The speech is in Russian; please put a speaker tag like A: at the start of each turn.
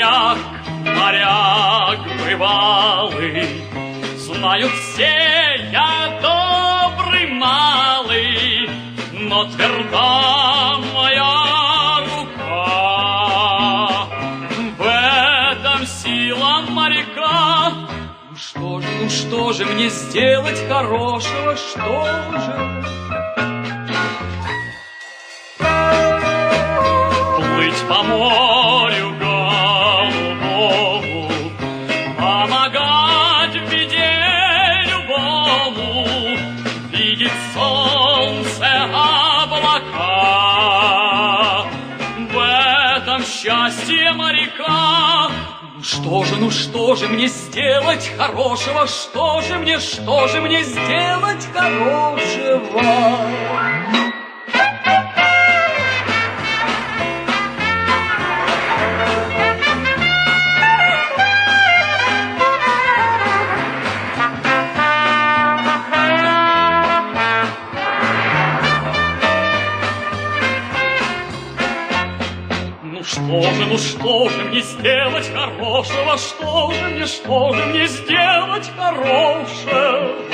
A: моряк, моряк бывалый, знают все, я добрый малый, но тверда моя рука. В этом сила моряка. Ну что же мне сделать хорошего, что же? Плыть по морю голубому, помогать в беде любому, видеть солнце, облака. В этом счастье моряка. Ну что же мне сделать хорошего, что же мне сделать хорошего? Ну что же мне сделать хорошего, что же мне сделать хорошего?